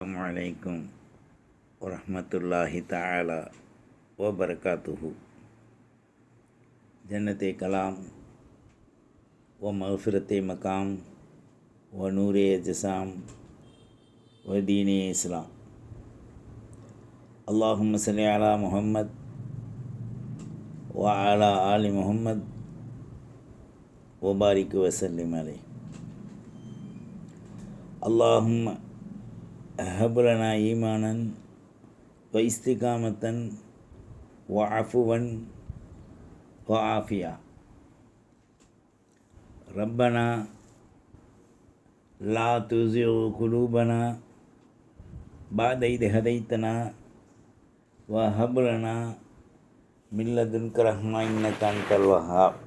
அலைக்கும் வரஹ்மத்துல்லாஹி தஆலா வ பரகாத்துஹு. ஜன்னத்தே கலாம் வ மஃபிரத்தே மகாம் வ நூரே ஜஸாம் வ தீனே இஸ்லாம். அல்லாஹும்ம ஸல்லி அலா முஹம்மத் வ அலா ஆலி முஹம்மத் வ பாரிக் வ ஸல்லிம் அலைஹி. அல்லாஹும்ம ஹப் லனா ஈமானன் வ இஸ்திகாமத்தன் வ அஃபுவன் வ ஆஃபியா. ரப்பனா லா துஸிக் குலூபனா பஅத இத் ஹதைத்தனா வ ஹப் லனா மின் லதுன்க ரஹ்மா இன்னக அன்தல் வஹ்ஹாப்.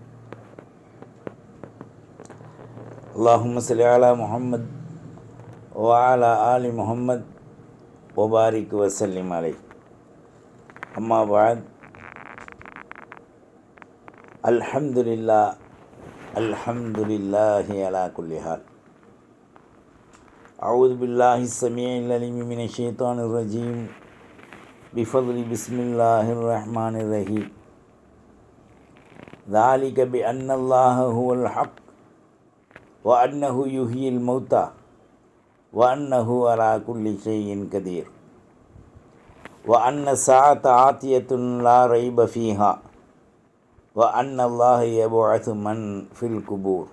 அல்லாஹும்ம ஸல்லி அலா முஹம்மத் வ அலா ஆலி முஹம்மத் வ பாரிக் வ ஸல்லிம் அலைஹி. அம்மா பஅத். அல்ஹம்துலில்லாஹி அலா குல்லி ஹால். அஊது பில்லாஹி ஸமீஇல் அலீம் மினஷ் ஷைத்தானிர் ரஜீம். பிஃபضل பிஸ்மில்லாஹிர் ரஹ்மானிர் ரஹீம். ذَلِكَ بِأَنَّ اللَّهَ هُوَ الْحَقُّ وَأَنَّهُ يُحْيِي الْمَوْتَى وَأَنَّهُ عَلَى كُلِّ شَيْءٍ قَدِيرٌ وَأَنَّ السَّاعَةَ آتِيَةٌ لَا رَيْبَ فِيهَا وَأَنَّ اللَّهَ يَبْعَثُ مَنْ فِي الْقُبُورِ.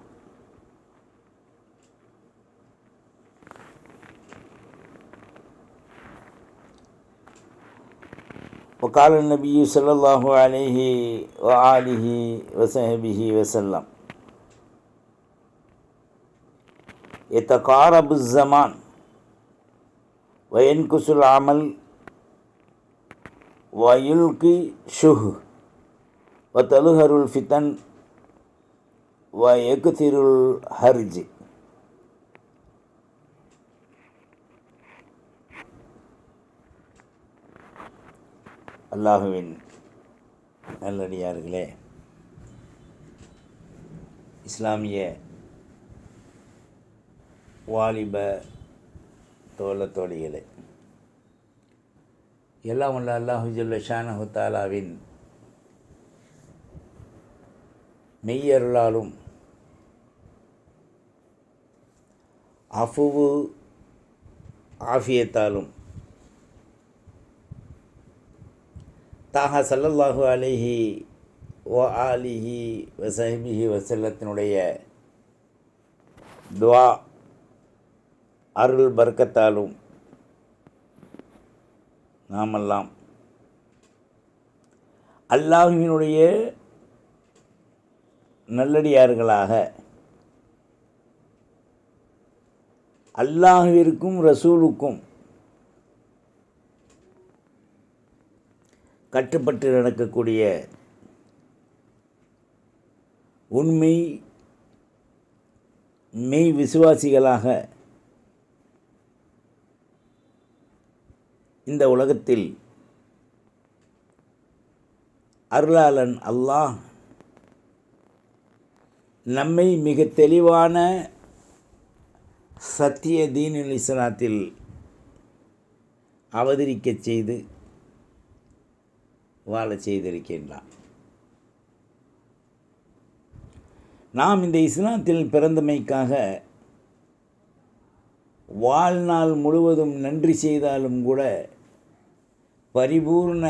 وقال النبي صلى الله عليه وآله وصحبه وسلم: يتقارب الزمان وينقص العمل ويلقي الشح وتظهر الفتن ويكثر الحرج. அல்லாஹுவின் நல்லடியார்களே, இஸ்லாமிய வாலிப தோழத்தோழிகளே, எல்லாம் வல்ல அல்லாஹு ஜல்ல ஷானஹு தஆலாவின் மெய்யருளாலும் அஃபுவு ஆஃபியத்தாலும் தாஹா ஸல்லல்லாஹு அலைஹி வ ஆலிஹி வ ஸஹ்பிஹி வஸல்லத்தினுடைய துஆ அருள் பர்க்கத்தாலும் நாமெல்லாம் அல்லாஹ்வினுடைய நல்லடியார்களாக, அல்லாஹ்விற்கும் ரசூலுக்கும் கட்டுப்பட்டு நடக்கக்கூடிய உண்மை மெய் விசுவாசிகளாக இந்த உலகத்தில் அருளாளன் அல்லாஹ் நம்மை மிக தெளிவான சத்திய தீனுல் இஸ்லாத்தில் அவதரிக்கச் செய்து வாழச் செய்திருக்கின்றான். நாம் இந்த இஸ்லாத்தில் பிறந்தமைக்காக வாழ்நாள் முழுவதும் நன்றி செய்தாலும் கூட பரிபூர்ண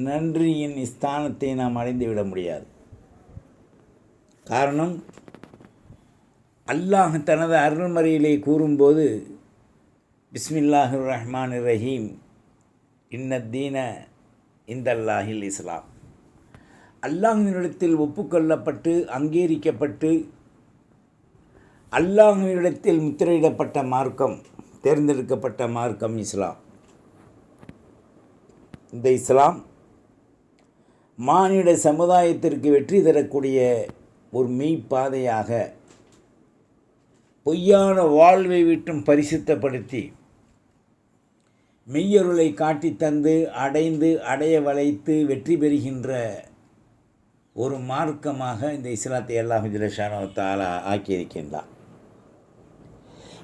நன்றியின் ஸ்தானத்தை நாம் அடைந்துவிட முடியாது. காரணம், அல்லாஹ் தனது அருள்மறையிலே கூறும்போது, பிஸ்மில்லாஹிர் ரஹ்மானிர் ரஹீம், இன்னத்தீன இந்தல்லாஹில் இஸ்லாம். அல்லாஹ்வினிடத்தில் ஒப்புக்கொள்ளப்பட்டு அங்கீகரிக்கப்பட்டு அல்லாஹ்வினிடத்தில் முத்திரையிடப்பட்ட மார்க்கம், தேர்ந்தெடுக்கப்பட்ட மார்க்கம் இஸ்லாம். இந்த இஸ்லாம் மானிட சமுதாயத்திற்கு வெற்றி தரக்கூடிய ஒரு மெய்ப்பாதையாக, பொய்யான வாழ்வை விட்டும் பரிசுத்தப்படுத்தி மெய்யருளை காட்டித்தந்து அடைய வளைத்து வெற்றி பெறுகின்ற ஒரு மார்க்கமாக இந்த இஸ்லாத்தை அல்லாஹ் ஜல்ல ஷானஹு வ தஆலா ஆக்கியிருக்கின்றார்.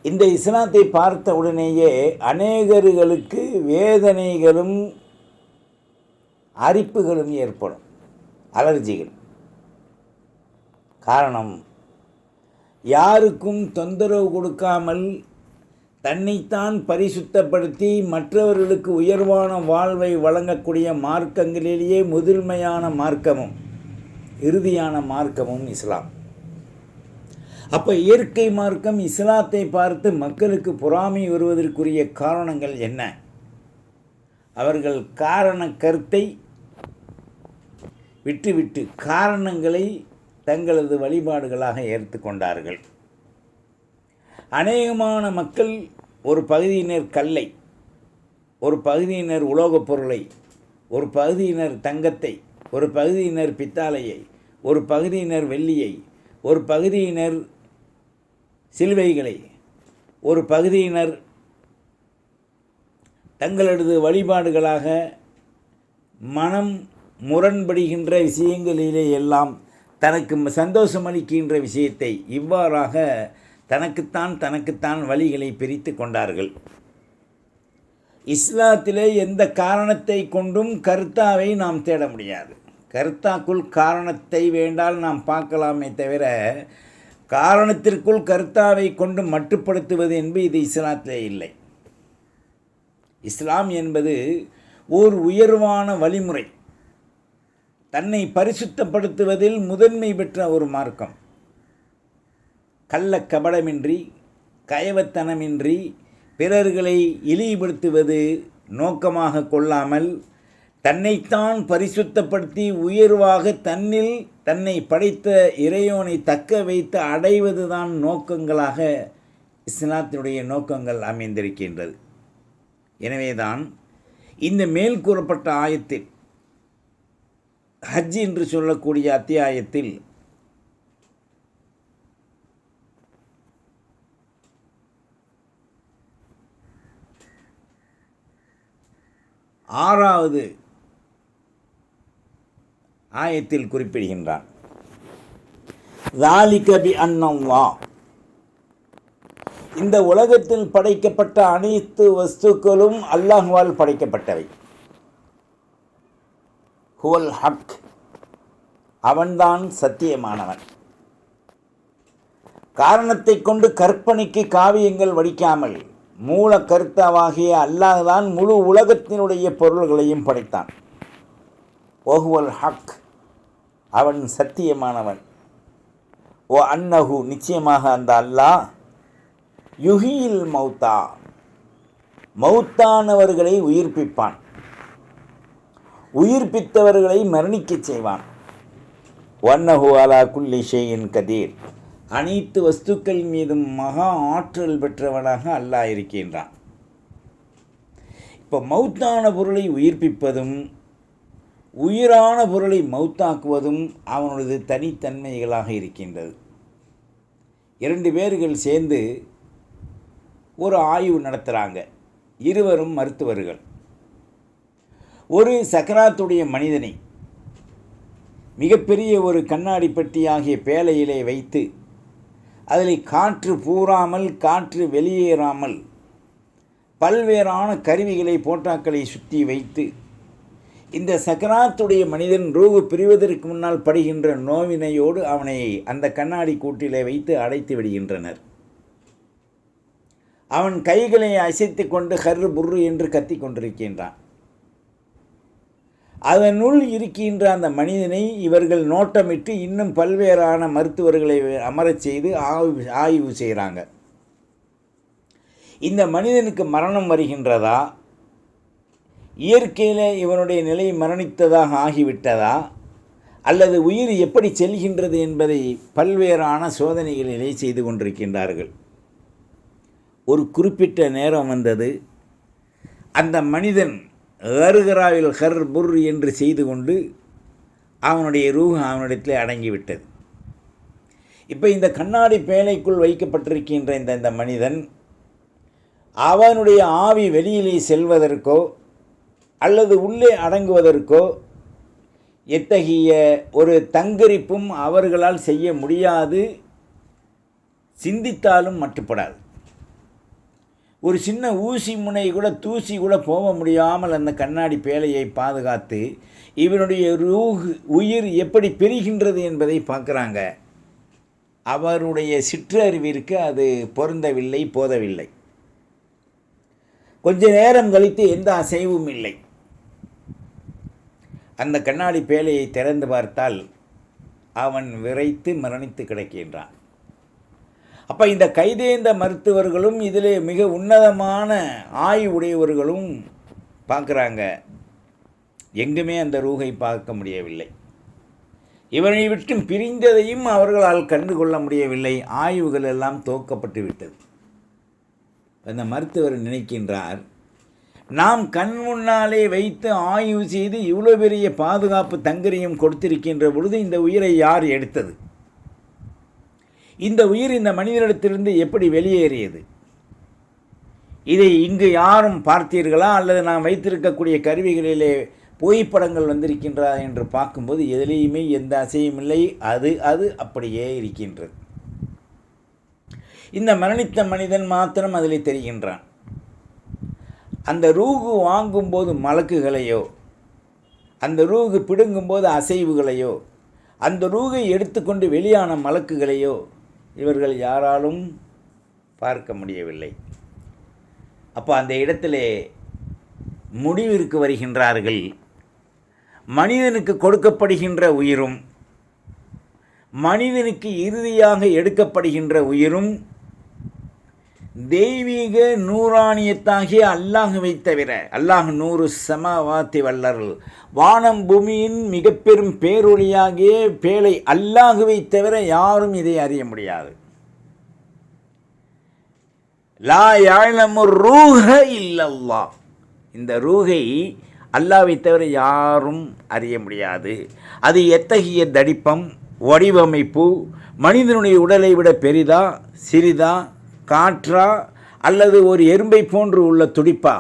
இந்த இஸ்லாத்தை பார்த்த உடனேயே அநேகர்களுக்கு வேதனைகளும் அரிப்புகளும் ஏற்படும், அலர்ஜிகள். காரணம், யாருக்கும் தொந்தரவு கொடுக்காமல் தன்னைத்தான் பரிசுத்தப்படுத்தி மற்றவர்களுக்கு உயர்வான வாழ்வை வழங்கக்கூடிய மார்க்கங்களிலேயே முதன்மையான மார்க்கமும் இறுதியான மார்க்கமும் இஸ்லாம். அப்போ இயற்கை மார்க்கம் இஸ்லாத்தை பார்த்து மக்களுக்கு பொறாமை வருவதற்குரிய காரணங்கள் என்ன? அவர்கள் காரண கருத்தை விட்டுவிட்டு காரணங்களை தங்களது வழிபாடுகளாக ஏற்றுக்கொண்டார்கள். அநேகமான மக்கள் ஒரு பகுதியினர் கல்லை, ஒரு பகுதியினர் உலோகப் பொருளை, ஒரு பகுதியினர் தங்கத்தை, ஒரு பகுதியினர் பித்தாளையை, ஒரு பகுதியினர் வெள்ளியை, ஒரு பகுதியினர் சிலுவைகளை, ஒரு பகுதியினர் தங்களது வழிபாடுகளாக மனம் முரண்படுகின்ற விஷயங்களிலே எல்லாம் தனக்கு சந்தோஷம் அளிக்கின்ற விஷயத்தை இவ்வாறாக தனக்குத்தான் வழிகளை பிரித்து கொண்டார்கள். இஸ்லாத்திலே எந்த காரணத்தை கொண்டும் கர்த்தாவை நாம் தேட முடியாது. கர்த்தாக்குள் காரணத்தை வேண்டால் நாம் பார்க்கலாமே தவிர காரணத்திற்குள் கர்த்தாவை கொண்டு மட்டுப்படுத்துவது என்பது இது இஸ்லாத்திலே இல்லை. இஸ்லாம் என்பது ஓர் உயர்வான வழிமுறை, தன்னை பரிசுத்தப்படுத்துவதில் முதன்மை பெற்ற ஒரு மார்க்கம். கள்ளக்கபடமின்றி கயவத்தனமின்றி பிறர்களை இழிவுபடுத்துவது நோக்கமாக கொள்ளாமல் தன்னைத்தான் பரிசுத்தப்படுத்தி உயர்வாக தன்னில் தன்னை படைத்த இறையோனை தக்க வைத்து அடைவதுதான் நோக்கங்களாக இஸ்லாத்தினுடைய நோக்கங்கள் அமைந்திருக்கின்றது. எனவேதான் இந்த மேல் கூறப்பட்ட ஆயத்தில் ஹஜ் என்று சொல்லக்கூடிய அத்தியாயத்தில் ஆறாவது ஆயத்தில் குறிப்பிடுகின்றான், ذَلِكَ بِأَنَّ اللَّهَ, இந்த உலகத்தில் படைக்கப்பட்ட அனைத்து வஸ்துக்களும் அல்லாஹ்வால் படைக்கப்பட்டவை. ஹுவல் ஹக், அவன்தான் சத்தியமானவன். காரணத்தை கொண்டு கற்பனைக்கு காவியங்கள் வடிக்காமல் மூல கருத்தாவாகிய அல்லாஹ்தான் முழு உலகத்தினுடைய பொருள்களையும் படைத்தான். ஓஹுவல் ஹக், அவன் சத்தியமானவன். ஓ அன்னஹு, நிச்சயமாக அந்த அல்லாஹ் யுஹியில் மௌத்தா, மௌத்தானவர்களை உயிர்ப்பிப்பான், உயிர்ப்பித்தவர்களை மரணிக்கச் செய்வான். வன்னஹு அலா குல்லி ஷைஇன் கதீர், அனைத்து வஸ்துக்கள் மீதும் மகா ஆற்றல் பெற்றவனாக அல்லாஹ் இருக்கின்றான். இப்போ மௌத்தான பொருளை உயிர்ப்பிப்பதும் உயிரான பொருளை மௌத்தாக்குவதும் அவனது தனித்தன்மைகளாக இருக்கின்றது. இரண்டு பேர்கள் சேர்ந்து ஒரு ஆய்வு நடத்துகிறாங்க. இருவரும் மருத்துவர்கள். ஒரு சக்கராத்துடைய மனிதனை மிகப்பெரிய ஒரு கண்ணாடி பெட்டி ஆகிய பேழையிலே வைத்து அதில் காற்று பூராமல் காற்று வெளியேறாமல் பல்வேறான கருவிகளை போட்டாக்களை சுற்றி வைத்து இந்த சக்கராத்துடைய மனிதன் ரூஹு பிரிவதற்கு முன்னால் படுகின்ற நோவினையோடு அவனை அந்த கண்ணாடி கூட்டிலே வைத்து அடைத்து விடுகின்றனர். அவன் கைகளை அசைத்து கொண்டு ஹர்ரு புர்ரு என்று கத்தி கொண்டிருக்கின்றான். அதனுள் இருக்கின்ற அந்த மனிதனை இவர்கள் நோட்டமிட்டு இன்னும் பல்வேறான மருத்துவர்களை அமரச் செய்து ஆய்வு செய்கிறாங்க. இந்த மனிதனுக்கு மரணம் வருகின்றதா, இயற்கையில் இவனுடைய நிலை மரணித்ததாக ஆகிவிட்டதா, அல்லது உயிர் எப்படி செல்கின்றது என்பதை பல்வேறான சோதனைகளிலே செய்து கொண்டிருக்கின்றார்கள். ஒரு குறிப்பிட்ட நேரம் வந்தது. அந்த மனிதன் ஹர்கராவில் ஹர் புர் என்று செய்து கொண்டு அவனுடைய ரூஹ் அவனிடத்தில் அடங்கிவிட்டது. இப்போ இந்த கண்ணாடி பேழைக்குள் வைக்கப்பட்டிருக்கின்ற இந்த மனிதன் அவனுடைய ஆவி வெளியிலே செல்வதற்கோ அல்லது உள்ளே அடங்குவதற்கோ எத்தகைய ஒரு தங்கரிப்பும் அவர்களால் செய்ய முடியாது, சிந்தித்தாலும் மட்டுப்படாது. ஒரு சின்ன ஊசி முனை கூட தூசி கூட போக முடியாமல் அந்த கண்ணாடி பேழையை பாதுகாத்து இவனுடைய உயிர் எப்படி பெறுகின்றது என்பதை பார்க்குறாங்க. அவருடைய சிற்றறிவிற்கு அது பொருந்தவில்லை, போதவில்லை. கொஞ்ச நேரம் கழித்து எந்த அசைவும் இல்லை. அந்த கண்ணாடி பேழையை திறந்து பார்த்தால் அவன் விரைத்து மரணித்து கிடக்கின்றான். அப்போ இந்த கைதேர்ந்த மருத்துவர்களும் இதில் மிக உன்னதமான ஆய்வுடையவர்களும் பார்க்குறாங்க. எங்குமே அந்த ரூகை பார்க்க முடியவில்லை. இவனை விட்டு பிரிந்ததையும் அவர்களால் கண்டு கொள்ள முடியவில்லை. ஆய்வுகள் எல்லாம் துவக்கப்பட்டு விட்டது. அந்த மருத்துவர் நினைக்கின்றார், நாம் கண் முன்னாலே வைத்து ஆய்வு செய்து இவ்வளோ பெரிய பாதுகாப்பு தங்கரியம் கொடுத்திருக்கின்ற பொழுது இந்த உயிரை யார் எடுத்தது? இந்த உயிர் இந்த மனிதனிடத்திலிருந்து எப்படி வெளியேறியது? இதை இங்கு யாரும் பார்த்தீர்களா? அல்லது நாம் வைத்திருக்கக்கூடிய கருவிகளிலே புகைப்படங்கள் வந்திருக்கின்றதா என்று பார்க்கும்போது எதிலேயுமே எந்த அசையும் இல்லை. அது அப்படியே இருக்கின்றது. இந்த மரணித்த மனிதன் மாத்திரம் அதில் தெரிகின்றான். அந்த ரூகு வாங்கும்போது மலக்குகளையோ, அந்த ரூகு பிடுங்கும்போது அசைவுகளையோ, அந்த ரூகை எடுத்துக்கொண்டு வெளியான மலக்குகளையோ இவர்கள் யாராலும் பார்க்க முடியவில்லை. அப்போ அந்த இடத்திலே முடிவிற்கு வருகின்றார்கள். மனிதனுக்கு கொடுக்கப்படுகின்ற உயிரும் மனிதனுக்கு இறுதியாக எடுக்கப்படுகின்ற உயிரும் தெய்வீக நூறானியத்தாகிய அல்லாஹுவை தவிர, அல்லாஹ் நூறு சமாவாத்தி வல்லர்கள், வானம் பூமியின் மிக பெரும் பேரொழியாகிய பேழை அல்லாஹுவை தவிர யாரும் இதை அறிய முடியாது. லா யஅலமு ரூஹ இல்லல்லாஹ், இந்த ரூஹை அல்லாஹ்வை தவிர யாரும் அறிய முடியாது. அது எத்தகைய தடிப்பம், வடிவமைப்பு, மனிதனுடைய உடலை விட பெரிதா, சிறிதா, காற்றா, அல்லது ஒரு எறும்பை போன்று உள்ள துடிப்பா,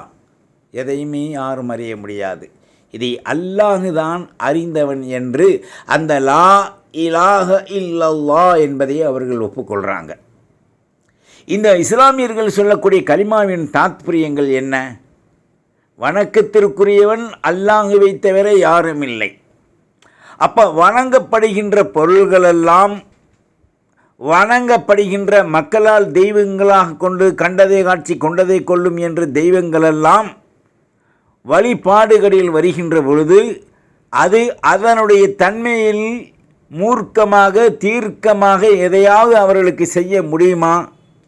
எதையுமே யாரும் அறிய முடியாது. இதை அல்லாஹுதான் அறிந்தவன் என்று அந்த லா இலாஹ இல்லல்லாஹ் என்பதை அவர்கள் ஒப்புக்கொள்கிறாங்க. இந்த இஸ்லாமியர்கள் சொல்லக்கூடிய கலிமாவின் தாத்பரியங்கள் என்ன? வணக்கத்திற்குரியவன் அல்லாஹுவை தவிர யாரும் இல்லை. அப்போ வணங்கப்படுகின்ற பொருள்களெல்லாம், வணங்கப்படுகின்ற மக்களால் தெய்வங்களாக கொண்டு கண்டதை காட்சி கொண்டதை கொள்ளும் என்று தெய்வங்களெல்லாம் வழிபாடுகளில் வருகின்ற பொழுது அது அதனுடைய தன்மையில் மூர்க்கமாக தீர்க்கமாக எதையாவது அவர்களுக்கு செய்ய முடியுமா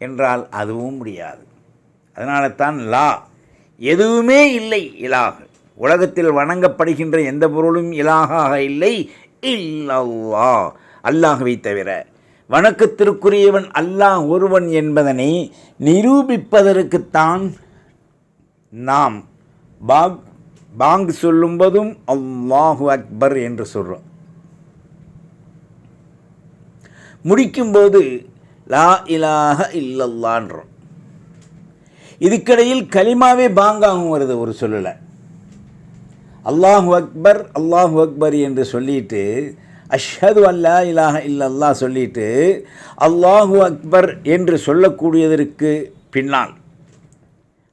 என்றால் அதுவும் முடியாது. அதனால தான் லா, எதுவுமே இல்லை இலாஹ். உலகத்தில் வணங்கப்படுகின்ற எந்த பொருளும் இலாகாக இல்லை இல்லல்லாஹ், அல்லாஹ்வை தவிர. வணக்கத்திற்குரியவன் அல்லாஹ் ஒருவன் என்பதனை நிரூபிப்பதற்குத்தான் நாம் பாங் சொல்லும்போதும் அல்லாஹு அக்பர் என்று சொல்கிறோம். முடிக்கும்போது லா இலாஹ இல்லல்லான்றோம். இதுக்கிடையில் கலிமாவே பாங்காகவும் வருது ஒரு சொல்லலை. அல்லாஹு அக்பர் அல்லாஹு அக்பர் என்று சொல்லிட்டு அஷ்ஹது அல்லா இலாஹ இல்லல்லாஹ் சொல்லிட்டு அல்லாஹு அக்பர் என்று சொல்லக்கூடியதற்கு பின்னால்,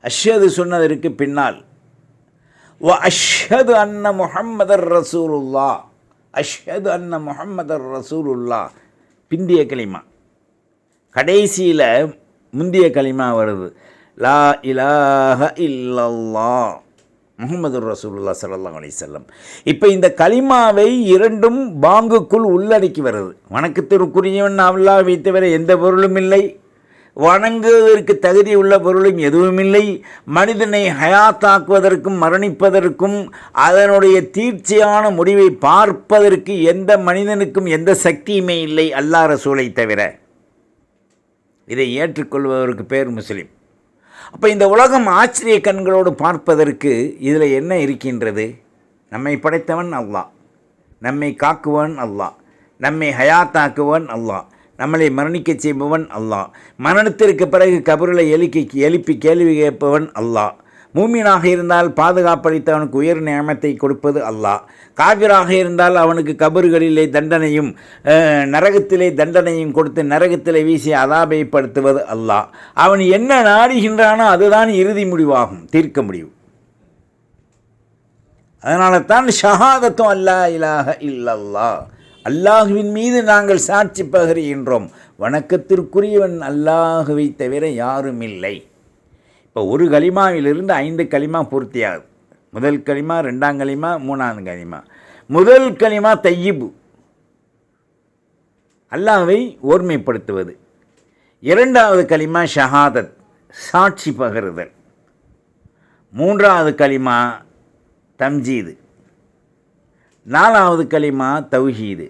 அஷ்ஹது சொன்னதற்கு பின்னால் வ அஷ்ஹது அன்ன முஹம்மதர் ரசூலுல்லாஹ், அஷ்ஹது அன்ன முஹம்மதர் ரசூலுல்லாஹ் பிந்திய கலிமா. கடைசியில் முந்திய கலிமா வருது, லா இலாஹ இல்லல்லாஹ் முஹம்மது ரசூலுல்லாஹ் ஸல்லல்லாஹு அலைஹி வஸல்லம். இப்போ இந்த கலிமாவை இரண்டும் பாங்குக்குள் உள்ளடக்கி வருது. வணக்கத்திற்குரியவன் அல்லாஹ்வை தவிர எந்த பொருளும் இல்லை, வணங்குவதற்கு தகுதி உள்ள பொருளும் எதுவும் இல்லை, மனிதனை ஹயாத்தாக்குவதற்கும் மரணிப்பதற்கும் அதனுடைய தீர்ச்சியான முடிவை பார்ப்பதற்கு எந்த மனிதனுக்கும் எந்த சக்தியுமே இல்லை அல்லாஹ் ரசூலை தவிர. இதை ஏற்றுக்கொள்வதற்கு பேர் முஸ்லீம். அப்போ இந்த உலகம் ஆச்சரிய கண்களோடு பார்ப்பதற்கு இதில் என்ன இருக்கின்றது? நம்மை படைத்தவன் அல்லாஹ், நம்மை காக்குவன் அல்லாஹ், நம்மை ஹயாத்தாக்குவன் அல்லாஹ், நம்மளை மரணிக்க செய்பவன் அல்லாஹ், மரணத்திற்கு பிறகு கபரில் எழுப்பி கேள்வி கேட்பவன் அல்லாஹ், மூமினாக இருந்தால் பாதுகாப்பளித்து அவனுக்கு உயர் நியமத்தை கொடுப்பது அல்லாஹ். காபிராக இருந்தால் அவனுக்கு கபறுகளிலே தண்டனையும் நரகத்திலே தண்டனையும் கொடுத்து நரகத்திலே வீசி அதாபைப்படுத்துவது அல்லாஹ். அவன் என்ன நாடுகின்றானோ அதுதான் இறுதி முடிவாகும், தீர்க்க முடியும். அதனால தான் ஷஹாதத்தும் அல்லா இலாஹ இல்லல்லாஹ், அல்லாஹுவின் மீது நாங்கள் சாட்சி பகருகின்றோம், வணக்கத்திற்குரியவன் அல்லாஹுவை தவிர யாரும் இல்லை. இப்போ ஒரு கலிமாவிலிருந்து 5 கலிமா பூர்த்தியாகுது. முதல் கலிமா, 2ஆம் கலிமா, 3ஆவது கலிமா. முதல் கலிமா தையிபு, அல்லாஹ்வை ஓர்மைப்படுத்துவது. 2ஆவது கலிமா ஷஹாதத், சாட்சி பகருதல். 3ஆவது கலிமா தம்ஜீது. 4ஆவது கலிமா தௌஹீது.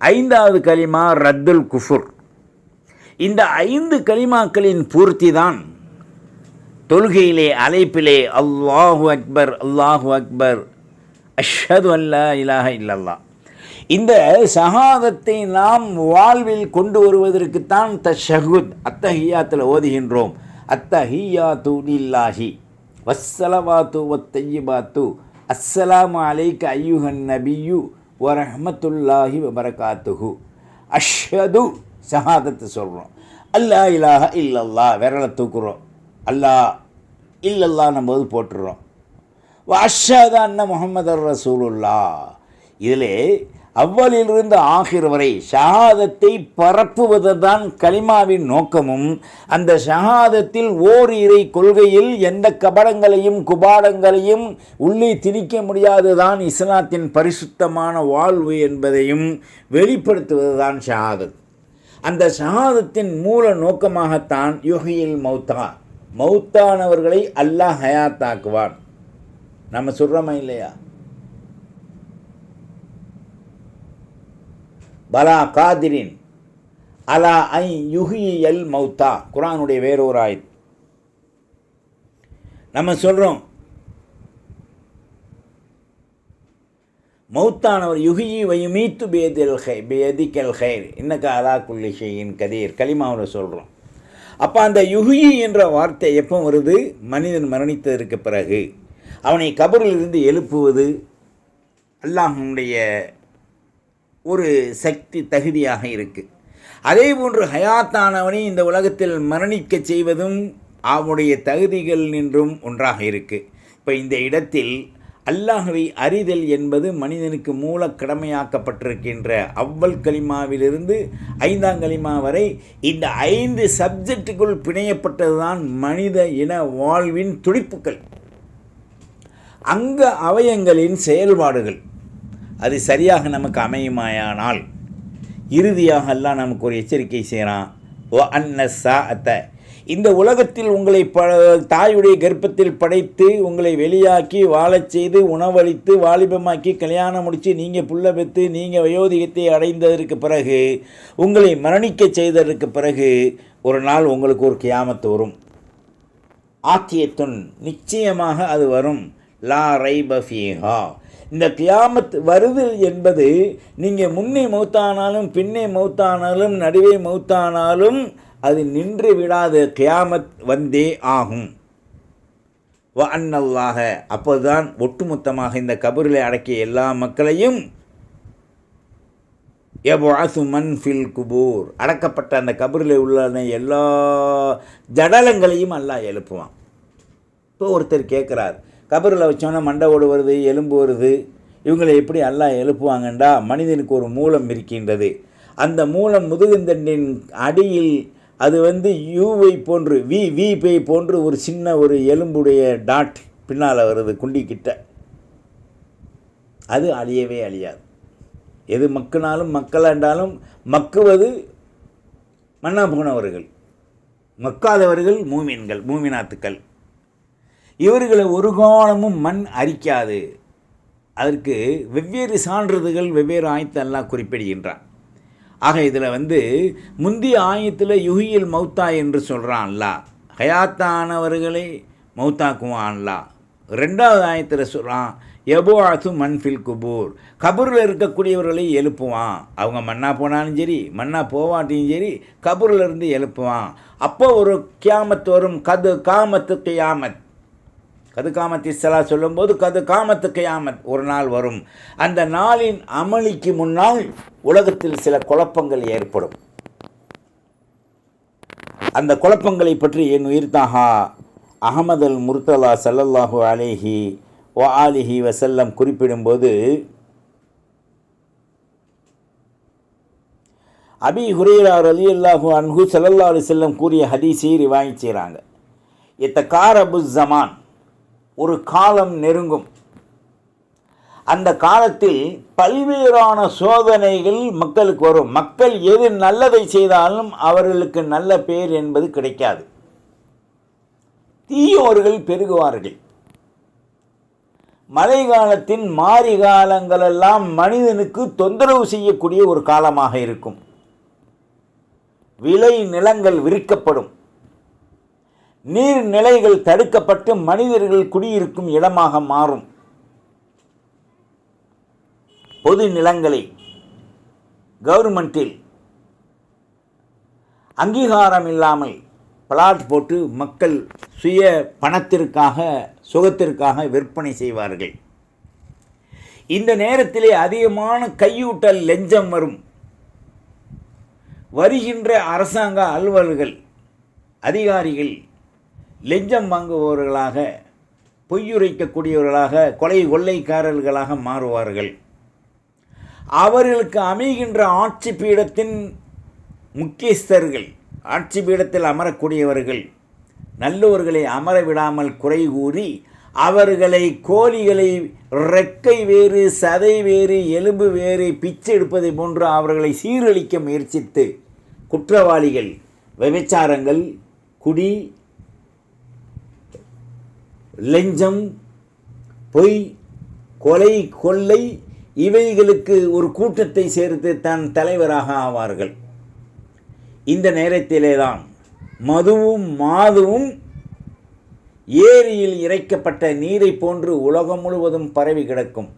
5ஆவது கலிமா ரத்துல் குஃபுர். இந்த 5 கலிமாக்களின் பூர்த்தி தான் தொழுகையிலே அழைப்பிலே அல்லாஹு அக்பர் அல்லாஹு அக்பர் அஷ்ஹது அல்லா இலாஹ இல்லல்லாஹ். இந்த ஷஹாதத்தை நாம் வாழ்வில் கொண்டு வருவதற்குத்தான் தஷஹுத் அத்தஹியாத்தில் ஓதுகின்றோம். அத்தஹியாத்து லில்லாஹி வஸ்ஸலவாத்து வத்தய்யிபாத்து அஸ்ஸலாமு அலைக்க ஐயுஹன் நபியு வரஹ்மத்துல்லாஹி வபரகாத்துஹு. அஷ்ஹது ஷஹாதத்து சொல்கிறோம், அல்லா இலாஹ இல்லல்லாஹ் விரலை தூக்குறோம், அல்லாஹ் இல்லல்லாஹ் நம்ம போட்டுடுறோம். அஷ்ஹது அன்ன முஹம்மதர் ரசூலுல்லாஹ். இதிலே அவ்வளிலிருந்து ஆகிர் வரை ஷஹாதத்தை பரப்புவது தான் கலிமாவின் நோக்கமும். அந்த ஷஹாதத்தில் ஓர் இறை கொள்கையில் எந்த கபடங்களையும் குபாடங்களையும் உள்ளே திணிக்க முடியாதுதான் இஸ்லாத்தின் பரிசுத்தமான வாழ்வு என்பதையும் வெளிப்படுத்துவது தான் ஷஹாதத். அந்த ஷஹாதத்தின் மூல நோக்கமாகத்தான் யுஹியில் மௌத்தா, மௌத்தானவர்களை அல்லாஹ் ஹயாத்தாக்குவான். நம்ம சொல்கிறோமா இல்லையா? பலா காதிரின் அலா ஐ யுஹியல் மௌத்தா, குர்ஆனுடைய வேறொரு ஆயத். நம்ம சொல்கிறோம் மௌத்தானவர் யுஹியி வயுமீத்து பேதிக்கல் ஹைர் இன்னக்க அலா குல்லி ஷைஇன் கதீர் கலிமாவில் சொல்கிறோம். அப்போ அந்த யுஹியி என்ற வார்த்தை எப்போ வருது? மனிதன் மரணித்ததற்கு பிறகு அவனை கபரிலிருந்து எழுப்புவது அல்லாஹ்வுடைய ஒரு சக்தி தகுதியாக இருக்குது. அதே போன்று ஹயாத்தானவனை இந்த உலகத்தில் மரணிக்க செய்வதும் அவனுடைய தகுதிகள் நின்றும் ஒன்றாக இருக்குது. இப்போ இந்த இடத்தில் அல்லாஹ்வை அறிதல் என்பது மனிதனுக்கு மூல கடமையாக்கப்பட்டிருக்கின்ற அவ்வல் கலிமாவிலிருந்து 5ஆம் கலிமா வரை இந்த 5 சப்ஜெக்டுக்குள் பிணையப்பட்டது தான் மனித இன வாழ்வின் துடிப்புக்கள், அங்க அவயங்களின் செயல்பாடுகள். அது சரியாக நமக்கு அமையுமாயானால் இறுதியாக அல்லாஹ் நமக்கு ஒரு எச்சரிக்கை செய்கிறான். ஓ அன்ன சாஅத்த, இந்த உலகத்தில் உங்களை தாயுடைய கர்ப்பத்தில் படைத்து உங்களை வெளியாக்கி வாழச் செய்து உணவளித்து வாலிபமாக்கி கல்யாணம் முடித்து நீங்கள் புள்ள பெற்று நீங்கள் வயோதிகத்தை அடைந்ததற்கு பிறகு உங்களை மரணிக்க செய்ததற்கு பிறகு ஒரு நாள் உங்களுக்கு ஒரு கியாமத்து வரும். ஆத்தியத்துன், நிச்சயமாக அது வரும். லா ரைப ஃபீஹா, இந்த கியாமத் வருது என்பது நீங்கள் முன்னே மௌத்தானாலும் பின்னே மௌத்தானாலும் நடுவே மௌத்தானாலும் அது நின்று விடாத கியாமத் வந்தே ஆகும். வ அன்னல்லாஹ, அப்போதுதான் ஒட்டுமொத்தமாக இந்த கபரில் அடக்கிய எல்லா மக்களையும் யபஅஸு மன் ஃபில் குபூர், அடக்கப்பட்ட அந்த கபரில் உள்ள எல்லா ஜடலங்களையும் அல்லாஹ் எழுப்புவான். இப்போ ஒருத்தர் கேட்குறார், கபரில் வச்சோன்னா மண்டை ஓடு வருது, எலும்பு வருது, இவங்களை எப்படி அல்லாஹ் எழுப்புவாங்கண்டா? மனிதனுக்கு ஒரு மூலம் இருக்கின்றது. அந்த மூலம் முதுகுந்தண்டின் அடியில் அது யூவை போன்று வி போன்று ஒரு சின்ன ஒரு எலும்புடைய டாட் பின்னால் வருது குண்டிக்கிட்ட. அது அழியவே அழியாது. எது மக்குனாலும் மக்களாண்டாலும் மக்குவது மன்னா போனவர்கள், மக்காதவர்கள் மூமின்கள் மூமினாத்துக்கள். இவர்களை ஒரு காலமும் மண் அரிக்காது. அதற்கு வெவ்வேறு சான்றிதழ்கள் வெவ்வேறு ஆயத்தை எல்லாம் குறிப்பிடுகின்றான். ஆக இதில் முந்தைய ஆயத்தில் யுஹியில் மௌத்தா என்று சொல்கிறான்ல, ஹயாத்தானவர்களை மௌத்தாக்குவான்ல. 2வது ஆயத்தில் சொல்கிறான் யபுஅஸு மன் ஃபில் குபூர், கபூரில் இருக்கக்கூடியவர்களை எழுப்புவான். அவங்க மண்ணா போனாலும் சரி மண்ணா போவாட்டியும் சரி கபூரில் இருந்து எழுப்புவான். அப்போ ஒரு கியாமத் வரும். காமத்து கியாமத், கது காமத்தி சலா சொல்லும்போது கது காமத்து கியாமத், ஒரு நாள் வரும். அந்த நாளின் அமளிக்கு முன்னால் உலகத்தில் சில குழப்பங்கள் ஏற்படும். அந்த குழப்பங்களை பற்றி என் உயிர்தாகா அஹமது அல் முர்தலா ஸல்லல்லாஹு அலைஹி வ ஆலிஹி வஸல்லம் குறிப்பிடும்போது, அபி ஹுரைரா ரலியல்லாஹு அன்ஹு ஸல்லல்லாஹு அலைஹி வஸல்லம் கூறிய ஹதீஸை ரிவாயத் செய்கிறாங்க. இத்தகாரபு ஜமான், ஒரு காலம் நெருங்கும். அந்த காலத்தில் பல்வேறான சோதனைகள் மக்களுக்கு வரும். மக்கள் எது நல்லதை செய்தாலும் அவர்களுக்கு நல்ல பேர் என்பது கிடைக்காது. தீயோர்கள் பெருகுவார்கள். மழை காலத்தின் மாரி காலங்களெல்லாம் மனிதனுக்கு தொந்தரவு செய்யக்கூடிய ஒரு காலமாக இருக்கும். விளை நிலங்கள் விரிக்கப்படும். நீர்நிலைகள் தடுக்கப்பட்டு மனிதர்கள் குடியிருக்கும் இடமாக மாறும். பொது நிலங்களை கவர்மெண்டில் அங்கீகாரம் இல்லாமல் பிளாட் போட்டு மக்கள் சுய பணத்திற்காக சுகத்திற்காக விற்பனை செய்வார்கள். இந்த நேரத்திலே அதிகமான கையூட்டல் லஞ்சம் வரும். வருகின்ற அரசாங்க அலுவலர்கள் அதிகாரிகள் லஞ்சம் வாங்குபவர்களாக, பொய்யுரைக்கக்கூடியவர்களாக, கொள்ளைக்காரர்களாக மாறுவார்கள். அவர்களுக்கு அமைகின்ற ஆட்சி பீடத்தின் முக்கியஸ்தர்கள், ஆட்சி பீடத்தில் அமரக்கூடியவர்கள் நல்லவர்களை அமர விடாமல் குறை கூறி அவர்களை கோழிகளை ரெக்கை வேறு சதை வேறு எலும்பு வேறு பிச்சை எடுப்பதை போன்று அவர்களை சீரழிக்க முயற்சித்து குற்றவாளிகள், விபச்சாரங்கள், குடி, லஞ்சம், பொய், கொலை, கொள்ளை இவைகளுக்கு ஒரு கூட்டத்தை சேர்த்து தன் தலைவராக ஆவார்கள். இந்த நேரத்திலே தான் மதுவும் மாதுவும் ஏரியில் இறைக்கப்பட்ட நீரை போன்று உலகம் முழுவதும் பரவி கிடக்கும்.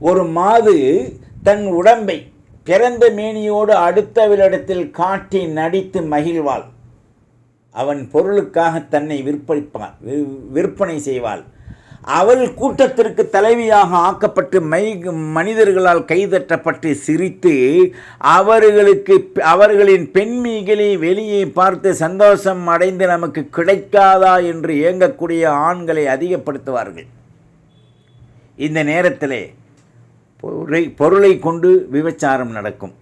ஒரு மாது தன் உடம்பை பிறந்த மேனியோடு அடுத்தவரிடத்தில் காட்டி நடித்து மகிழ்வாள். அவன் பொருளுக்காக தன்னை விற்பனை செய்வாள். அவள் கூட்டத்திற்கு தலைவியாக ஆக்கப்பட்டு மனிதர்களால் கைதட்டப்பட்டு சிரித்து அவர்களின் பெண்மைகளை வெளியே பார்த்து சந்தோஷம் அடைந்து நமக்கு கிடைக்காதா என்று ஏங்கக்கூடிய ஆண்களை அதிகப்படுத்துவார்கள். இந்த நேரத்திலே பொருளை கொண்டு விபச்சாரம் நடக்கும்.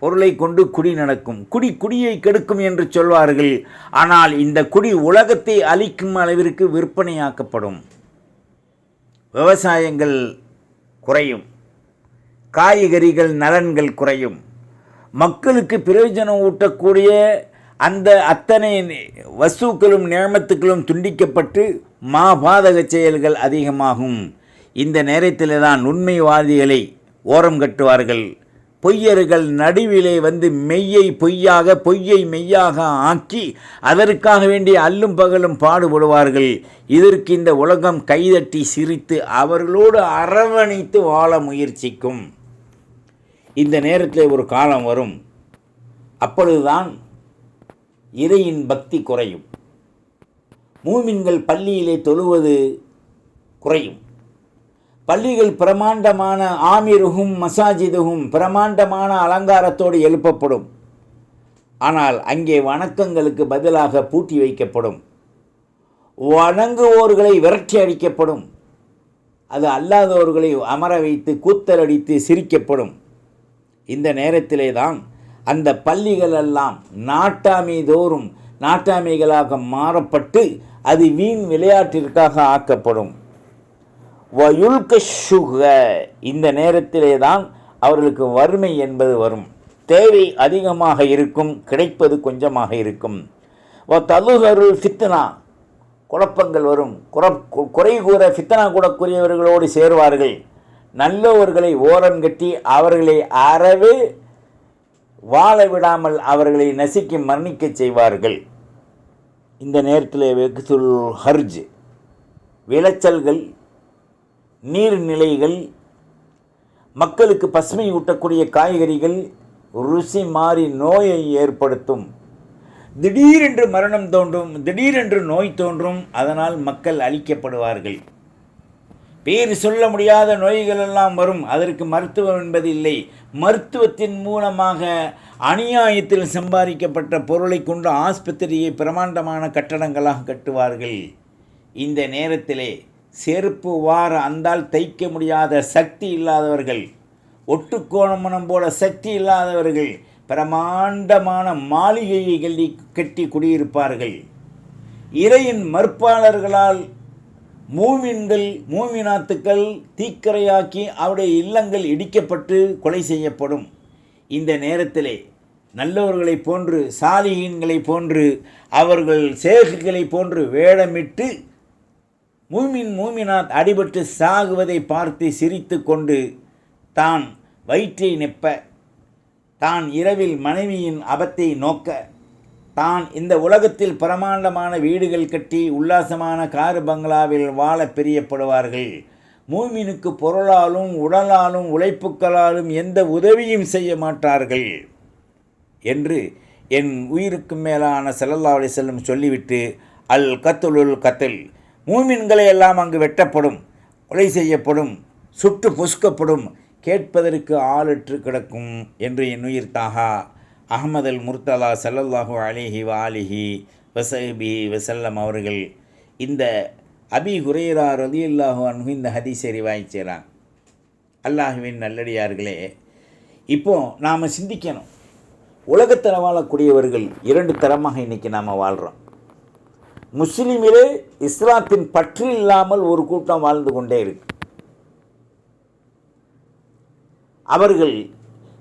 பொருளை கொண்டு குடி நடக்கும். குடியை கெடுக்கும் என்று சொல்வார்கள். ஆனால் இந்த குடி உலகத்தை அழிக்கும் அளவிற்கு விற்பனையாக்கப்படும். விவசாயங்கள் குறையும். காய்கறிகள் நலன்கள் குறையும். மக்களுக்கு பிரயோஜனம் ஊட்டக்கூடிய அந்த அத்தனை வஸ்துக்களும் நியமத்துக்களும் துண்டிக்கப்பட்டு மாபாதக செயல்கள் அதிகமாகும். இந்த நேரத்தில் தான் உண்மைவாதிகளை ஓரம் கட்டுவார்கள். பொய்யர்கள் நடுவிலே வந்து மெய்யை பொய்யாக, பொய்யை மெய்யாக ஆக்கி அதற்காக வேண்டிய அல்லும் பகலும் பாடுபடுவார்கள். இதற்கு இந்த உலகம் கைதட்டி சிரித்து அவர்களோடு அரவணைத்து வாழ முயற்சிக்கும். இந்த நேரத்தில் ஒரு காலம் வரும். அப்பொழுதுதான் இறையின் பக்தி குறையும். மூமின்கள் பள்ளியிலே தொழுவது குறையும். பள்ளிகள் பிரமாண்டமான ஆமிருகும் மசாஜிதுகும் பிரமாண்டமான அலங்காரத்தோடு எழுப்பப்படும். ஆனால் அங்கே வணக்கங்களுக்கு பதிலாக பூட்டி வைக்கப்படும். வணங்குவோர்களை விரட்டி அடிக்கப்படும். அது அல்லாதவர்களை அமர வைத்து கூத்தலடித்து சிரிக்கப்படும். இந்த நேரத்திலே தான் அந்த பள்ளிகளெல்லாம் நாட்டாமைகளாக மாறப்பட்டு அது வீண் விளையாட்டிற்காக ஆக்கப்படும். இந்த நேரத்திலே தான் அவர்களுக்கு வறுமை என்பது வரும். தேவை அதிகமாக இருக்கும், கிடைப்பது கொஞ்சமாக இருக்கும். தலுகருள் ஃபித்னா, குழப்பங்கள் வரும். குறை கூற ஃபித்னா கூடக்கூடியவர்களோடு சேருவார்கள். நல்லவர்களை ஓரம் கட்டி அவர்களை அறவே வாழ விடாமல் அவர்களை நசுக்கி மரணிக்க செய்வார்கள். இந்த நேரத்தில் வெகுசுல் ஹர்ஜ், விளைச்சல்கள், நீர்நிலைகள், மக்களுக்கு பசுமை ஊட்டக்கூடிய காய்கறிகள் ருசி மாறி நோயை ஏற்படுத்தும். திடீரென்று மரணம் தோன்றும், திடீரென்று நோய் தோன்றும். அதனால் மக்கள் அழிக்கப்படுவார்கள். பேர் சொல்ல முடியாத நோய்கள் எல்லாம் வரும். அதற்கு மருத்துவம் என்பது இல்லை. மருத்துவத்தின் மூலமாக அநியாயத்தில் சம்பாதிக்கப்பட்ட பொருளை கொண்டு ஆஸ்பத்திரியை பிரமாண்டமான கட்டடங்களாக கட்டுவார்கள். இந்த நேரத்திலே செருப்பு வார அந்தால் தைக்க முடியாத சக்தி இல்லாதவர்கள், ஒட்டுக்கோணமனம் போல சக்தி இல்லாதவர்கள் பிரமாண்டமான மாளிகையை கட்டி குடியிருப்பார்கள். இறையின் மறுப்பாளர்களால் மூமின்கள் மூமினாத்துக்கள் தீக்கரையாக்கி அவருடைய இல்லங்கள் இடிக்கப்பட்டு கொலை செய்யப்படும். இந்த நேரத்திலே நல்லவர்களை போன்று, சாலிஹீன்களை போன்று, அவர்கள் சேகுகளை போன்று வேடமிட்டு மூமினாத் அடிபட்டு சாகுவதை பார்த்து சிரித்து கொண்டு தான் வயிற்றை நெப்ப, தான் இரவில் மனைவியின் அபத்தை நோக்க, தான் இந்த உலகத்தில் பிரமாண்டமான வீடுகள் கட்டி உல்லாசமான காரு பங்களாவில் வாழ பிரியப்படுவார்கள். மூமினுக்கு பொருளாலும் உடலாலும் உழைப்புக்களாலும் எந்த உதவியும் செய்ய மாட்டார்கள் என்று என் உயிருக்கு மேலான ஸல்லல்லாஹு அலைஹி வஸல்லம் சொல்லிவிட்டு, அல் கத்லுல் கத்ல், மூமின்களை எல்லாம் அங்கு வெட்டப்படும், கொலை செய்யப்படும், சுட்டு பொசுக்கப்படும், கேட்பதற்கு ஆளற்று கிடக்கும் என்று என் உயிர் தாகா அஹ்மத் அல் முர்த்தலா ஸல்லல்லாஹு அலைஹி வஆலிஹி வஸஹ்பிஹி வஸல்லம் அவர்கள் இந்த அபி ஹுரைரா ரலியல்லாஹு அன்ஹு இந்த ஹதீஸை ரிவாயத் செய்கிறாங்க. அல்லாஹுவின் நல்லடியார்களே, இப்போது நாம் சிந்திக்கணும். உலகத்தில் வாழக்கூடியவர்கள் இரண்டு தரமாக இன்றைக்கி நாம் வாழ்கிறோம். முஸ்லீமிலே இஸ்லாத்தின் பற்று இல்லாமல் ஒரு கூட்டம் வாழ்ந்து கொண்டே இருக்கு. அவர்கள்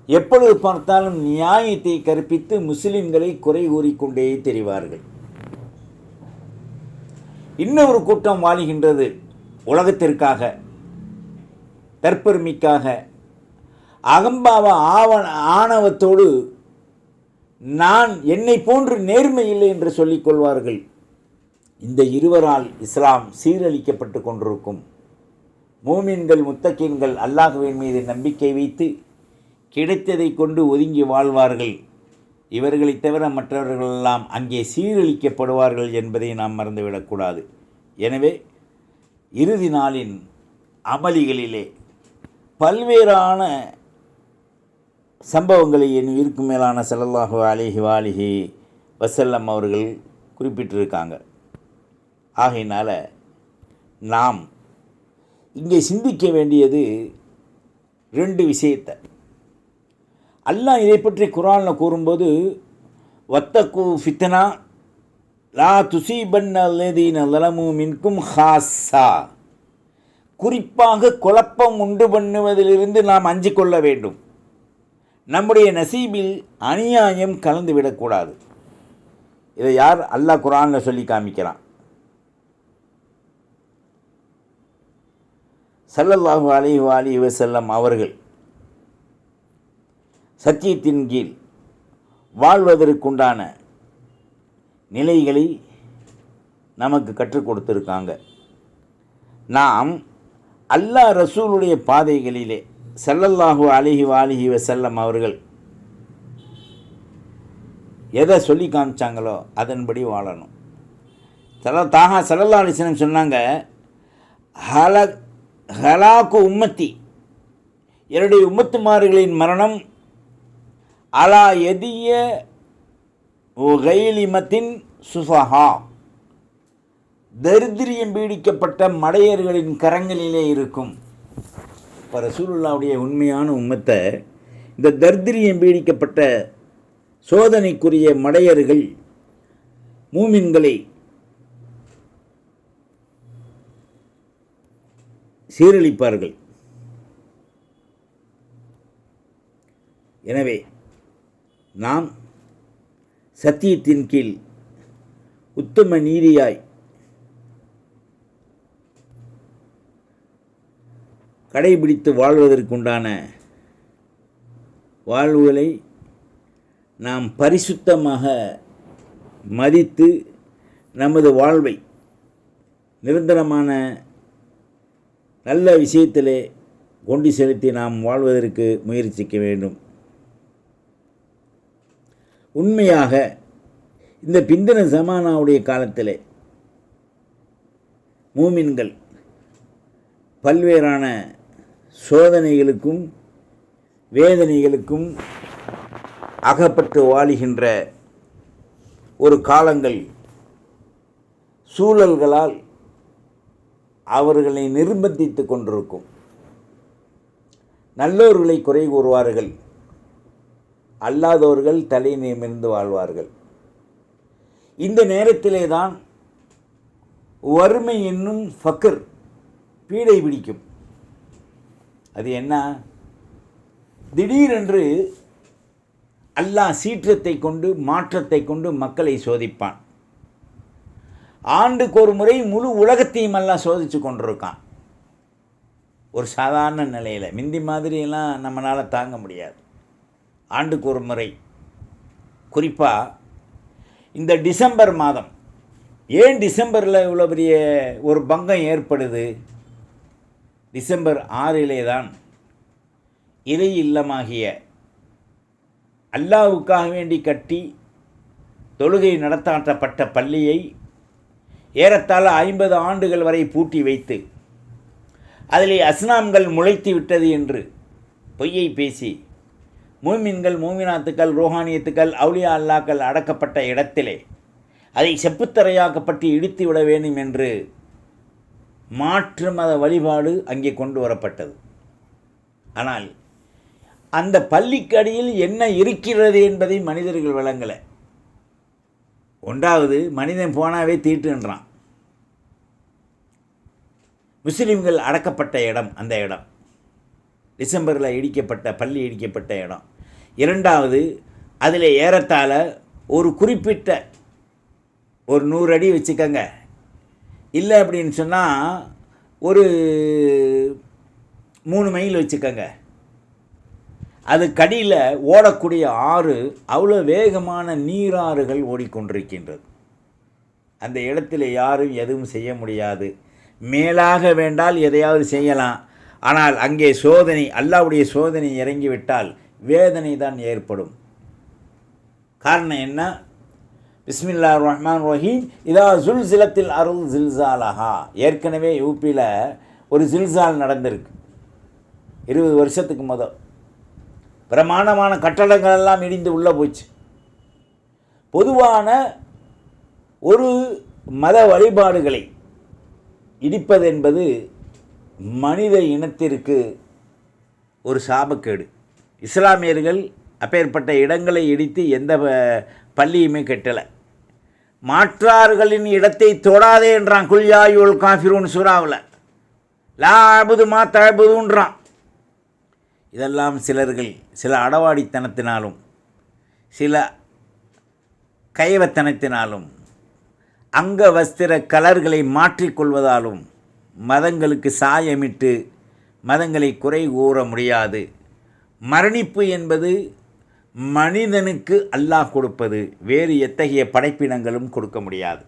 எப்பொழுது பார்த்தாலும் நியாயத்தை கற்பித்து முஸ்லிம்களை குறை கூறிக்கொண்டே தெரிவார்கள். இன்னொரு கூட்டம் வாழுகின்றது உலகத்திற்காக, தற்பெருமைக்காக, அகம்பாவ ஆணவத்தோடு நான் என்னை போன்று நேர்மை இல்லை என்று சொல்லிக் கொள்வார்கள். இந்த இருவரால் இஸ்லாம் சீரழிக்கப்பட்டு கொண்டிருக்கும். மூமின்கள் முத்தகீன்கள் அல்லாஹ்வின் மீது நம்பிக்கை வைத்து கிடைத்ததை கொண்டு ஒதுங்கி வாழ்வார்கள். இவர்களை தவிர மற்றவர்களெல்லாம் அங்கே சீரழிக்கப்படுவார்கள் என்பதை நாம் மறந்துவிடக்கூடாது. எனவே இறுதி நாளின் அமளிகளிலே பல்வேறான சம்பவங்களை என் உயிருக்கு மேலான ஸல்லல்லாஹு அலைஹி வஆலிஹி வஸல்லம் அவர்கள் குறிப்பிட்டிருக்காங்க. ஆகையினால் நாம் இங்கே சிந்திக்க வேண்டியது ரெண்டு விஷயத்தை. அல்லாஹ் இதை பற்றி குர்ஆனில் கூறும்போது, வத்தகு ஃபித்னா லா துஸீபன்ன அல்லதீன ஸலமு மின்கும் ஹாஸா, குறிப்பாக குழப்பம் உண்டு பண்ணுவதிலிருந்து நாம் அஞ்சிக் கொள்ள வேண்டும். நம்முடைய நசீபில் அநியாயம் கலந்து விடக்கூடாது. இதை யார் அல்லாஹ் குர்ஆனில் சொல்லி காமிக்கிறான். ஸல்லல்லாஹு அலைஹி வஆலிஹி வஸல்லம் அவர்கள் சத்தியத்தின் கீழ் வாழ்வதற்குண்டான நிலைகளை நமக்கு கற்றுக் கொடுத்துருக்காங்க. நாம் அல்லாஹ் ரசூலுடைய பாதைகளிலே ஸல்லல்லாஹு அலைஹி வஆலிஹி வஸல்லம் அவர்கள் எதை சொல்லி காமிச்சாங்களோ அதன்படி வாழணும். ஸல்லல்லாஹு அலைஹி வஸல்லம் சொன்னாங்க, ஹலாக்கு உம்மத்தி, என்னுடைய உம்மத்துமார்களின் மரணம் அலா எதிய கைலிமத்தின் சுஃபஹா, தரித்திரியம் பீடிக்கப்பட்ட மடையர்களின் கரங்களிலே இருக்கும். இப்போ ரசூலுல்லாவுடைய உண்மையான உம்மத்தை இந்த தரித்திரியம் பீடிக்கப்பட்ட சோதனைக்குரிய மடையர்கள் மூமின்களை சீரழிப்பார்கள். எனவே நாம் சத்தியத்தின் கீழ் உத்தம நீதியாய் கடைபிடித்து வாழ்வதற்குண்டான வாழ்வுகளை நாம் பரிசுத்தமாக மதித்து நமது வாழ்வை நிரந்தரமான நல்ல விஷயத்திலே கொண்டு செலுத்தி நாம் வாழ்வதற்கு முயற்சிக்க வேண்டும். உண்மையாக இந்த பிந்தின ஜமானாவுடைய காலத்தில் மூமின்கள் பல்வேறான சோதனைகளுக்கும் வேதனைகளுக்கும் அகப்பட்டு வாழுகின்ற ஒரு காலங்கள் சூழல்களால் அவர்களை நிர்பந்தித்து கொண்டிருக்கும். நல்லோர்களை குறை கூறுவார்கள், அல்லாதவர்கள் தலை நிமிர்ந்து வாழ்வார்கள். இந்த நேரத்திலே தான் வறுமை என்னும் ஃபக்கர் பீடை பிடிக்கும். அது என்ன? திடீரென்று அல்லாஹ் சீற்றத்தை கொண்டு மாற்றத்தை கொண்டு மக்களை சோதிப்பான். ஆண்டுக்கு ஒரு முறை முழு உலகத்தையும் எல்லாம் சோதித்து கொண்டிருக்கான். ஒரு சாதாரண நிலையில் மிந்தி மாதிரியெல்லாம் நம்மளால் தாங்க முடியாது. ஆண்டுக்கு ஒரு முறை, குறிப்பாக இந்த டிசம்பர் மாதம். ஏன் டிசம்பரில் இவ்வளோ பெரிய ஒரு பங்கம் ஏற்படுது? டிசம்பர் 6 தான் இறை இல்லமாகிய அல்லாஹ்வுக்காக வேண்டி கட்டி தொழுகை நடத்தாட்டப்பட்ட பள்ளியை ஏறத்தாழ 50 ஆண்டுகள் வரை பூட்டி வைத்து அதிலே அஸ்னாம்கள் முளைத்து விட்டது என்று பொய்யை பேசி மூமின்கள் மூமினாத்துக்கள் ரோஹானியத்துக்கள் அவுலியா அல்லாக்கள் அடக்கப்பட்ட இடத்திலே அதை செப்புத்தரையாக்கப்பட்டு இடித்து விட வேண்டும் என்று மாற்று மத வழிபாடு அங்கே கொண்டு வரப்பட்டது. ஆனால் அந்த பள்ளிக்கு அடியில் என்ன இருக்கிறது என்பதை மனிதர்கள் விளங்கலை. ஒன்றாவது, மனிதன் போனாவே தீட்டுன்றான். முஸ்லீம்கள் அடக்கப்பட்ட இடம் அந்த இடம், டிசம்பரில் இடிக்கப்பட்ட பள்ளி இடிக்கப்பட்ட இடம். இரண்டாவது, அதில் ஏறத்தாழ ஒரு குறிப்பிட்ட ஒரு 100 அடி வச்சுக்கங்க, இல்லை அப்படின்னு சொன்னால் ஒரு 3 மைல் வச்சுக்கங்க, அது கடியில் ஓடக்கூடிய ஆறு அவ்வளோ வேகமான நீராறுகள் ஓடிக்கொண்டிருக்கின்றது. அந்த இடத்துல யாரும் எதுவும் செய்ய முடியாது. மேலாக வேண்டால் எதையாவது செய்யலாம். ஆனால் அங்கே சோதனை, அல்லாஹ்வுடைய சோதனை இறங்கிவிட்டால் வேதனை தான் ஏற்படும். காரணம் என்ன? பிஸ்மில்லாஹிர் ரஹ்மானிர் ரஹீம். இதா ஜுல்சிலத்தில் அருள் ஜில்சாலஹா. ஏற்கனவே யூபியில் ஒரு ஜில்சால் நடந்திருக்கு 20 வருஷத்துக்கு முதல். பிரமாண்டமான கட்டடங்கள் எல்லாம் இடிந்து உள்ளே போச்சு. பொதுவான ஒரு மத வழிபாடுகளை இடிப்பது என்பது மனித இனத்திற்கு ஒரு சாபக்கேடு. இஸ்லாமியர்கள் அப்பேற்பட்ட இடங்களை இடித்து எந்த பள்ளியுமே கட்டலை. மாற்றார்களின் இடத்தை தொடாதே என்றான். குல்யாயுல் காஃபிரூன் சூறாவில் லா அபுது மா தஅபுதுன்றான். இதெல்லாம் சிலர்கள் சில அடவாடித்தனத்தினாலும் சில கைவத்தனத்தினாலும் அங்க வஸ்திர கலர்களை மாற்றிக்கொள்வதாலும் மதங்களுக்கு சாயமிட்டு மதங்களை குறை கூற முடியாது. மரணிப்பு என்பது மனிதனுக்கு அல்லாஹ் கொடுப்பது, வேறு எத்தகைய படைப்பினங்களும் கொடுக்க முடியாது.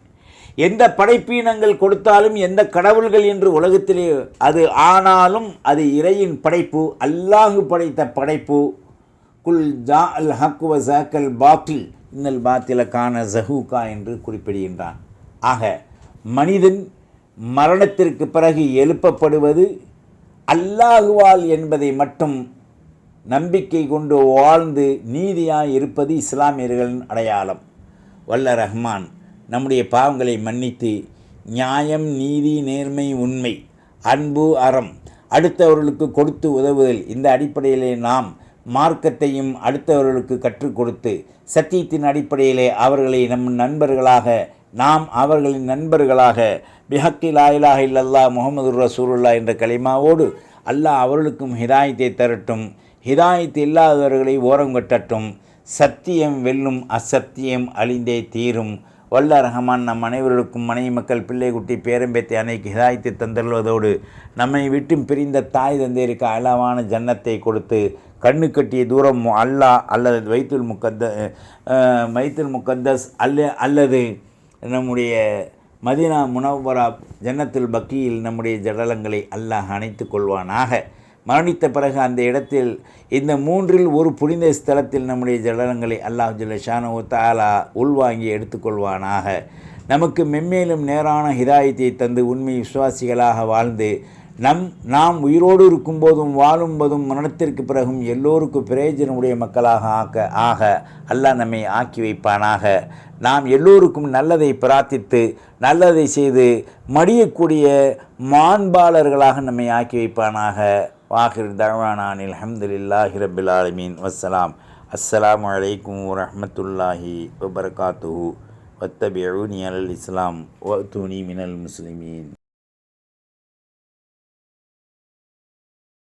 எந்த படைப்பினங்கள் கொடுத்தாலும், எந்த கடவுள்கள் என்று உலகத்திலே அது ஆனாலும் அது இறையின் படைப்பு, அல்லாஹ் படைத்த படைப்பு. குல் ஜா அல் ஹக் வ ஸாக்கல் பாத்தில் இன்னல் பாத்தில கான ஸஹூகா என்று குறிப்பிடுகின்றான். ஆக மனிதன் மரணத்திற்கு பிறகு எழுப்பப்படுவது அல்லாஹுவால் என்பதை மட்டும் நம்பிக்கை கொண்டு வாழ்ந்து நீதியாய் இருப்பது இஸ்லாமியர்களின் அடையாளம். வல்ல ரஹ்மான் நம்முடைய பாவங்களை மன்னித்து நியாயம், நீதி, நேர்மை, உண்மை, அன்பு, அறம், அடுத்தவர்களுக்கு கொடுத்து உதவுதல், இந்த அடிப்படையிலே நாம் மார்க்கத்தையும் அடுத்தவர்களுக்கு கற்றுக் கொடுத்து சத்தியத்தின் அடிப்படையிலே அவர்களை நம் நண்பர்களாக, நாம் அவர்களின் நண்பர்களாக பிஹக்கி லா இலாஹ இல்லல்லாஹ் முஹம்மதுர் ரசூலுல்லாஹ் என்ற கலிமாவோடு அல்லாஹ் அவர்களுக்கும் ஹிதாயத்தை தரட்டும். ஹிதாயத்து இல்லாதவர்களை ஓரம் கட்டட்டும். சத்தியம் வெல்லும், அசத்தியம் அழிந்தே தீரும். வல்ல ரஹ்மான் நம் அனைவர்களுக்கும் மனைவி மக்கள் பிள்ளை குட்டி பேரம்பேத்தை அன்னைக்கு ஹிதாயத்தை தந்தருவதோடு நம்மை விட்டும் பிரிந்த தாய் தந்தையருக்கு அளவான ஜன்னத்தை கொடுத்து கண்ணு கட்டிய தூரம் அல்லாஹ் அல்லது வைத்துல் முக்கத்தஸ் அல்லது நம்முடைய மதீனா முனவ்வரா ஜன்னத்துல் பக்கியில் நம்முடைய ஜடலங்களை அல்லாஹ் அணைத்து கொள்வானாக. மரணித்த பிறகு அந்த இடத்தில் இந்த மூன்றில் ஒரு புனித ஸ்தலத்தில் நம்முடைய ஜடலங்களை அல்லாஹ் ஜல்ல ஷானஹு தஆலா உள்வாங்கி எடுத்துக்கொள்வானாக. நமக்கு மென்மேலும் நேரான ஹிதாயத்தை தந்து உண்மை விசுவாசிகளாக வாழ்ந்து நாம் உயிரோடு இருக்கும்போதும் வாழும்போதும் மரணத்திற்கு பிறகும் எல்லோருக்கும் பிரயோஜனமுடைய மக்களாக அல்லாஹ் நம்மை ஆக்கி வைப்பானாக. நாம் எல்லோருக்கும் நல்லதை பிரார்த்தித்து நல்லதை செய்து மடியக்கூடிய மாண்பாளர்களாக நம்மை ஆக்கி வைப்பானாக. வாஹிர் தஅவானா அல்ஹம்துலில்லாஹி ரப்பில் ஆலமீன். வஸ்ஸலாம். அஸ்ஸலாமு அலைக்கும் வரஹ்மத்துல்லாஹி வபரகாத்துஹு. வத்தபிஊனி அலல் இஸ்லாம் வஅத்தூனி மினல் முஸ்லிமீன்.